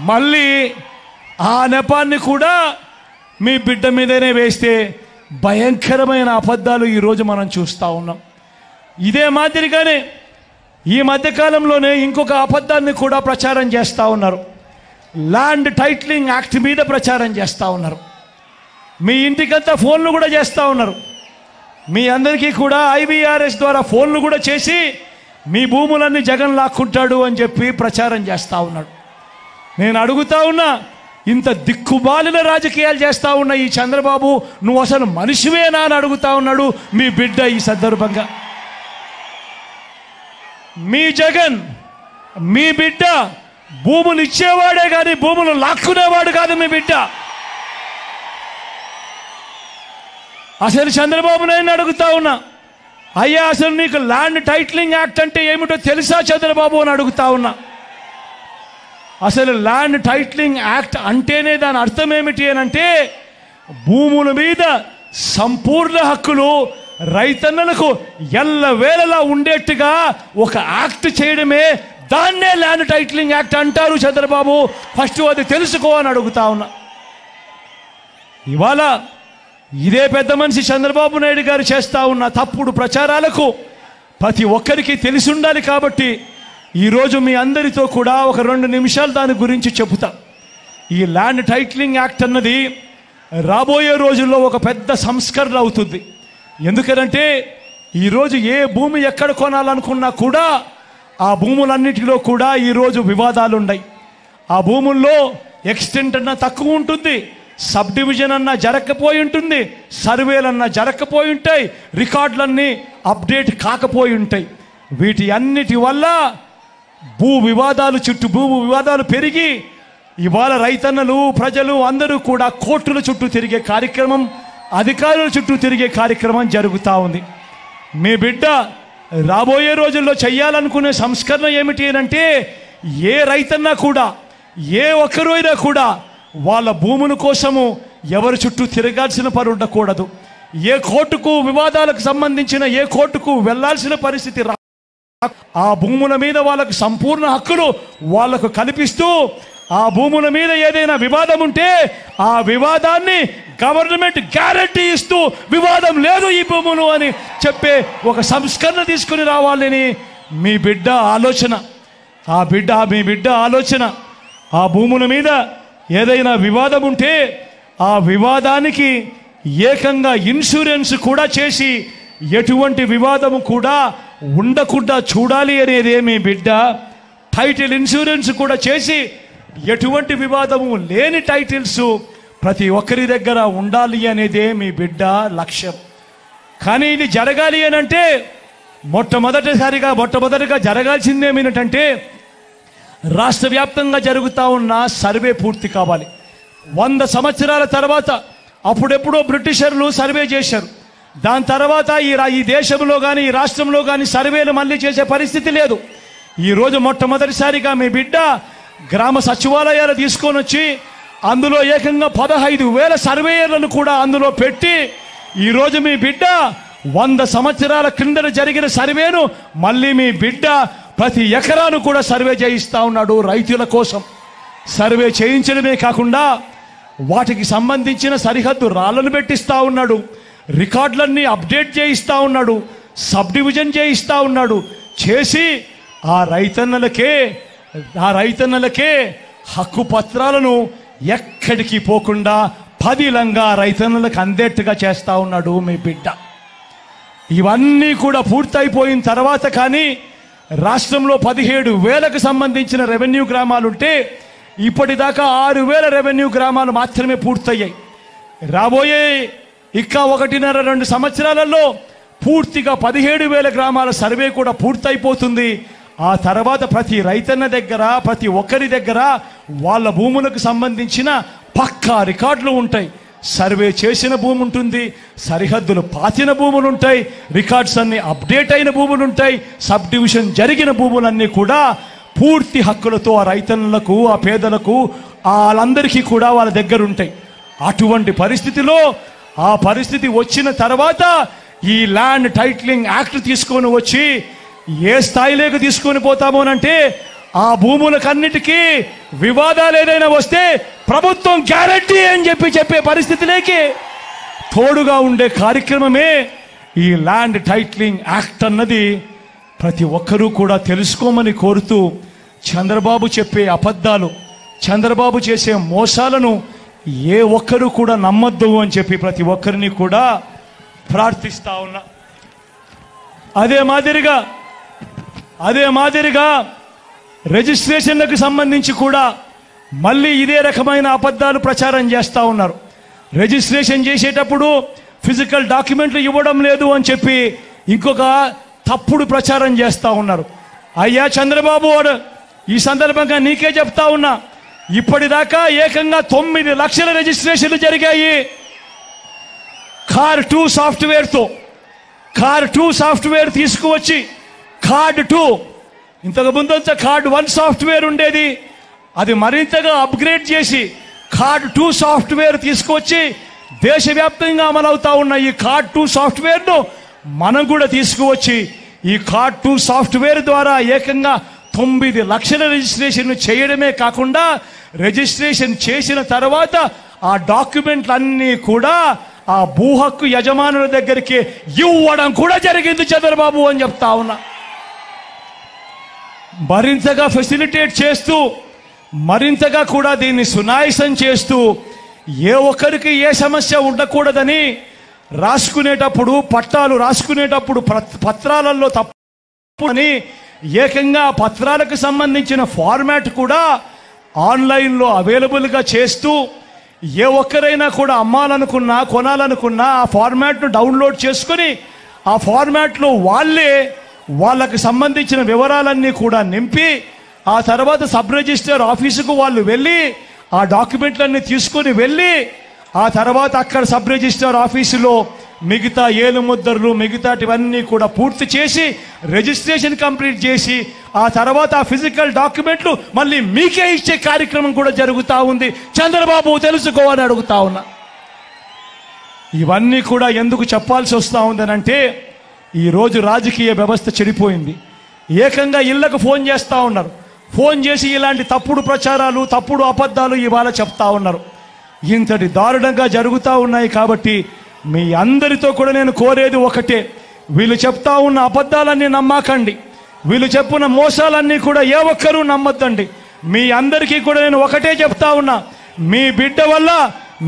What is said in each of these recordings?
మళ్ళీ ఆ నెపాన్ని కూడా మీ బిడ్డ మీదనే వేస్తే భయంకరమైన అబద్ధాలు ఈరోజు మనం చూస్తూ ఉన్నాం. ఇదే మాదిరిగానే ఈ మధ్యకాలంలోనే ఇంకొక అబద్ధాన్ని కూడా ప్రచారం చేస్తూ ఉన్నారు. ల్యాండ్ టైటిలింగ్ యాక్ట్ మీద ప్రచారం చేస్తూ ఉన్నారు. మీ ఇంటికంతా ఫోన్లు కూడా చేస్తూ ఉన్నారు. మీ అందరికీ కూడా ఐవీఆర్ఎస్ ద్వారా ఫోన్లు కూడా చేసి మీ భూములన్నీ జగన్ లాక్కుంటాడు అని చెప్పి ప్రచారం చేస్తూ ఉన్నాడు. నేను అడుగుతా ఉన్నా, ఇంత దిక్కుమాలిన రాజకీయాలు చేస్తూ ఉన్న ఈ చంద్రబాబు, నువ్వు అసలు మనిషివేనా అని అడుగుతా ఉన్నాడు మీ బిడ్డ. ఈ సందర్భంగా మీ జగన్, మీ బిడ్డ భూములు ఇచ్చేవాడే కానీ భూములు లాక్కునేవాడు కాదు మీ బిడ్డ. అసలు చంద్రబాబు నాయుడు అడుగుతా ఉన్నా, అయ్యా అసలు నీకు ల్యాండ్ టైటిలింగ్ యాక్ట్ అంటే ఏమిటో తెలుసా చంద్రబాబు అని అడుగుతా ఉన్నా. అసలు ల్యాండ్ టైటిలింగ్ యాక్ట్ అంటేనే దాని అర్థం ఏమిటి అని అంటే, భూముల మీద సంపూర్ణ హక్కులు రైతన్నలకు ఎల్లవేళలా ఉండేట్టుగా ఒక యాక్ట్ చేయడమే, దాన్నే ల్యాండ్ టైటిలింగ్ యాక్ట్ అంటారు చంద్రబాబు. ఫస్ట్ అది తెలుసుకో అని అడుగుతా ఉన్నా. ఇవాళ ఇదే పెద్ద మనిషి చంద్రబాబు నాయుడు గారు చేస్తూ ఉన్న తప్పుడు ప్రచారాలకు ప్రతి ఒక్కరికి తెలిసి ఉండాలి. కాబట్టి ఈరోజు మీ అందరితో కూడా ఒక 2 నిమిషాలు దాని గురించి చెబుతా. ఈ ల్యాండ్ టైటిలింగ్ యాక్ట్ అన్నది రాబోయే రోజుల్లో ఒక పెద్ద సంస్కరణ అవుతుంది. ఎందుకనంటే ఈరోజు ఏ భూమి ఎక్కడ కొనాలనుకున్నా కూడా ఆ భూములన్నిటిలో కూడా ఈరోజు వివాదాలు ఉన్నాయి. ఆ భూముల్లో ఎక్స్టెంట్ అన్నా తక్కువ ఉంటుంది, సబ్ డివిజన్ అన్నా జరగకపోయి ఉంటుంది, సర్వేలన్నా జరగకపోయి ఉంటాయి, రికార్డులన్నీ అప్డేట్ కాకపోయి ఉంటాయి. వీటి అన్నిటి వల్ల భూ వివాదాలు పెరిగి ఇవాళ రైతన్నలు, ప్రజలు అందరూ కూడా కోర్టుల చుట్టూ తిరిగే కార్యక్రమం, అధికారుల చుట్టూ తిరిగే కార్యక్రమం జరుగుతూ ఉంది. మీ బిడ్డ రాబోయే రోజుల్లో చేయాలనుకునే సంస్కరణ ఏమిటి అంటే, ఏ రైతన్నా కూడా, ఏ ఒక్కరు అయినా కూడా వాళ్ళ భూముల కోసము ఎవరి చుట్టూ తిరగాల్సిన పని ఉండకూడదు. ఏ కోర్టుకు వివాదాలకు సంబంధించిన ఏ కోర్టుకు వెళ్లాల్సిన పరిస్థితి ఆ భూముల మీద వాళ్ళకు సంపూర్ణ హక్కులు వాళ్లకు కల్పిస్తూ, ఆ భూముల మీద ఏదైనా వివాదం ఉంటే ఆ వివాదాన్ని గవర్నమెంట్ గ్యారంటీ ఇస్తూ, వివాదం లేదు ఈ భూములు అని చెప్పే ఒక సంస్కరణ తీసుకుని రావాలని మీ బిడ్డ ఆలోచన. మీ బిడ్డ ఆలోచన ఆ భూముల మీద ఏదైనా వివాదం ఉంటే ఆ వివాదానికి ఏకంగా ఇన్సూరెన్స్ కూడా చేసి ఎటువంటి వివాదము కూడా ఉండకుండా చూడాలి అనేదే మీ బిడ్డ. టైటిల్ ఇన్సూరెన్స్ కూడా చేసి ఎటువంటి వివాదము లేని టైటిల్స్ ప్రతి ఒక్కరి దగ్గర ఉండాలి అనేదే మీ బిడ్డ లక్ష్యం. కానీ ఇది జరగాలి అని అంటే మొట్టమొదటిగా జరగాల్సిందేమిటంటే, రాష్ట్ర వ్యాప్తంగా జరుగుతూ ఉన్న సర్వే పూర్తి కావాలి. 100 సంవత్సరాల తర్వాత అప్పుడెప్పుడో బ్రిటిషర్లు సర్వే చేశారు. దాని తర్వాత ఈ దేశంలో కానీ ఈ రాష్ట్రంలో కానీ సర్వేలు మళ్ళీ చేసే పరిస్థితి లేదు. ఈరోజు మొట్టమొదటిసారిగా మీ బిడ్డ గ్రామ సచివాలయాలు తీసుకొని వచ్చి అందులో ఏకంగా 15,000 సర్వేయర్లను కూడా అందులో పెట్టి ఈరోజు మీ బిడ్డ 100 సంవత్సరాల క్రిందట జరిగిన సర్వేను మళ్ళీ మీ బిడ్డ ప్రతి ఎకరాను కూడా సర్వే చేయిస్తూ ఉన్నాడు. రైతుల కోసం సర్వే చేయించడమే కాకుండా వాటికి సంబంధించిన సరిహద్దు రాళ్లను పెట్టిస్తూ ఉన్నాడు, రికార్డులన్నీ అప్డేట్ చేయిస్తూ ఉన్నాడు, సబ్ డివిజన్ చేయిస్తూ ఉన్నాడు. చేసి ఆ రైతన్నలకే హక్కు పత్రాలను ఎక్కడికి పోకుండా పదిలంగా రైతన్నలకు అందేట్టుగా చేస్తూ ఉన్నాడు మీ బిడ్డ. ఇవన్నీ కూడా పూర్తయిపోయిన తర్వాత కానీ రాష్ట్రంలో 17,000కు సంబంధించిన రెవెన్యూ గ్రామాలుంటే ఇప్పటిదాకా 6,000 రెవెన్యూ గ్రామాలు మాత్రమే పూర్తయ్యాయి. రాబోయే 1.5-2 సంవత్సరాలలో పూర్తిగా 17,000 గ్రామాల సర్వే కూడా పూర్తయిపోతుంది. ఆ తర్వాత ప్రతి రైతన్న దగ్గర, ప్రతి ఒక్కరి దగ్గర వాళ్ళ భూములకు సంబంధించిన పక్కా రికార్డులు ఉంటాయి. సర్వే చేసిన భూమి ఉంటుంది, సరిహద్దులు పాతిన భూములు ఉంటాయి, రికార్డ్స్ అన్ని అప్డేట్ అయిన భూములు ఉంటాయి, సబ్ డివిజన్ జరిగిన భూములన్నీ కూడా పూర్తి హక్కులతో ఆ రైతన్నులకు, ఆ పేదలకు, వాళ్ళందరికీ కూడా వాళ్ళ దగ్గర ఉంటాయి. అటువంటి పరిస్థితిలో ఆ పరిస్థితి వచ్చిన తర్వాత ఈ ల్యాండ్ టైటిలింగ్ యాక్ట్ తీసుకొని వచ్చి ఏ స్థాయిలోకి తీసుకొని పోతామోనంటే ఆ భూములకన్నిటికీ వివాదాలు ఏదైనా వస్తే ప్రభుత్వం గ్యారంటీ అని చెప్పే పరిస్థితిలోకి తోడుగా ఉండే కార్యక్రమమే ఈ ల్యాండ్ టైటిలింగ్ యాక్ట్ అన్నది ప్రతి ఒక్కరూ కూడా తెలుసుకోమని కోరుతూ, చంద్రబాబు చెప్పే అబద్ధాలు, చంద్రబాబు చేసే మోసాలను ఏ ఒక్కరూ కూడా నమ్మొద్దు అని చెప్పి ప్రతి ఒక్కరిని కూడా ప్రార్థిస్తా ఉన్నా. అదే మాదిరిగా రిజిస్ట్రేషన్లకు సంబంధించి కూడా మళ్ళీ ఇదే రకమైన అబద్ధాలు ప్రచారం చేస్తూ ఉన్నారు. రిజిస్ట్రేషన్ చేసేటప్పుడు ఫిజికల్ డాక్యుమెంట్లు ఇవ్వడం లేదు అని చెప్పి ఇంకొక తప్పుడు ప్రచారం చేస్తూ ఉన్నారు. అయ్యా చంద్రబాబు, ఈ సందర్భంగా నీకే చెప్తా ఉన్నా, ఇప్పటిదాకా ఏకంగా 9 లక్షల రిజిస్ట్రేషన్లు జరిగాయి కార్ 2 సాఫ్ట్వేర్తో. కార్ 2 సాఫ్ట్వేర్ తీసుకువచ్చి కార్డ్ 2, ఇంతకు ముందంతా కార్డ్ 1 సాఫ్ట్వేర్ ఉండేది, అది మరింతగా అప్గ్రేడ్ చేసి కార్డ్ 2 సాఫ్ట్వేర్ తీసుకొచ్చి దేశవ్యాప్తంగా అమలవుతా ఉన్న ఈ కార్డ్ 2 సాఫ్ట్వేర్ను మనం కూడా తీసుకువచ్చి ఈ కార్డ్ 2 సాఫ్ట్వేర్ ద్వారా ఏకంగా 9 లక్షల రిజిస్ట్రేషన్ చేయడమే కాకుండా రిజిస్ట్రేషన్ చేసిన తర్వాత ఆ డాక్యుమెంట్లన్నీ కూడా ఆ భూ హక్కు యజమానుల దగ్గరికి ఇవ్వడం కూడా జరిగింది చంద్రబాబు అని చెప్తా ఉన్నా. మరింతగా ఫెసిలిటేట్ చేస్తూ, మరింతగా కూడా దీన్ని సునాయాసం చేస్తూ, ఏ ఒక్కరికి ఏ సమస్య ఉండకూడదని రాసుకునేటప్పుడు, పట్టాలు రాసుకునేటప్పుడు పత్రాలలో తప్పు అని ఏకంగా పత్రాలకు సంబంధించిన ఫార్మాట్ కూడా ఆన్లైన్లో అవైలబుల్గా చేస్తూ, ఏ ఒక్కరైనా కూడా అమ్మాలనుకున్నా కొనాలనుకున్నా ఆ ఫార్మాట్ను డౌన్లోడ్ చేసుకొని ఆ ఫార్మాట్లో వాళ్ళకి సంబంధించిన వివరాలన్నీ కూడా నింపి ఆ తర్వాత సబ్ రిజిస్టర్ ఆఫీసుకు వాళ్ళు వెళ్ళి ఆ డాక్యుమెంట్లన్నీ తీసుకొని వెళ్ళి ఆ తర్వాత అక్కడ సబ్ రిజిస్టర్ ఆఫీసులో మిగతా ఏలుముద్రలు మిగతాటివన్నీ కూడా పూర్తి చేసి రిజిస్ట్రేషన్ కంప్లీట్ చేసి ఆ తర్వాత ఆ ఫిజికల్ డాక్యుమెంట్లు మళ్ళీ మీకే ఇచ్చే కార్యక్రమం కూడా జరుగుతూ ఉంది. చంద్రబాబు తెలుసుకోవాలని అడుగుతా ఉన్నా. ఇవన్నీ కూడా ఎందుకు చెప్పాల్సి వస్తూ ఉందనంటే, ఈరోజు రాజకీయ వ్యవస్థ చెడిపోయింది. ఏకంగా ఇళ్లకు ఫోన్ చేస్తూ ఉన్నారు. ఫోన్ చేసి ఇలాంటి తప్పుడు ప్రచారాలు, తప్పుడు అబద్ధాలు ఇవాళ చెప్తా ఉన్నారు. ఇంతటి దారుణంగా జరుగుతూ ఉన్నాయి. కాబట్టి మీ అందరితో కూడా నేను కోరేది ఒకటే, వీళ్ళు చెప్తా ఉన్న అబద్ధాలన్నీ నమ్మకండి, వీళ్ళు చెప్పిన మోసాలన్నీ కూడా ఏ ఒక్కరూ నమ్మొద్దండి. మీ అందరికీ కూడా నేను ఒకటే చెప్తా ఉన్నా, మీ బిడ్డ వల్ల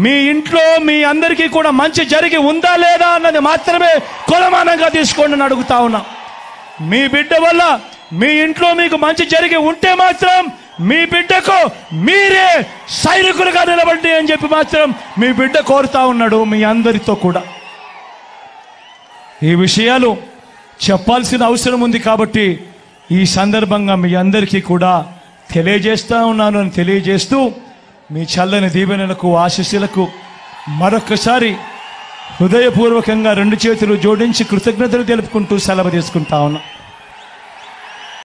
మీ ఇంట్లో మీ అందరికీ కూడా మంచి జరిగి ఉందా లేదా అన్నది మాత్రమే కొలమానంగా తీసుకోండి అని అడుగుతా ఉన్నా. మీ బిడ్డ వల్ల మీ ఇంట్లో మీకు మంచి జరిగి ఉంటే మాత్రం మీ బిడ్డకు మీరే సైనికులుగా నిలబడి అని చెప్పి మాత్రం మీ బిడ్డ కోరుతా ఉన్నాడు. మీ అందరితో కూడా ఈ విషయాలు చెప్పాల్సిన అవసరం ఉంది. కాబట్టి ఈ సందర్భంగా మీ అందరికీ కూడా తెలియజేస్తా ఉన్నాను అని తెలియజేస్తూ, మీ చల్లని దీవెనలకు ఆశీస్సులకు మరొకసారి హృదయపూర్వకంగా 2 చేతులు జోడించి కృతజ్ఞతలు తెలుపుకుంటూ సెలవు తీసుకుంటా ఉన్నా.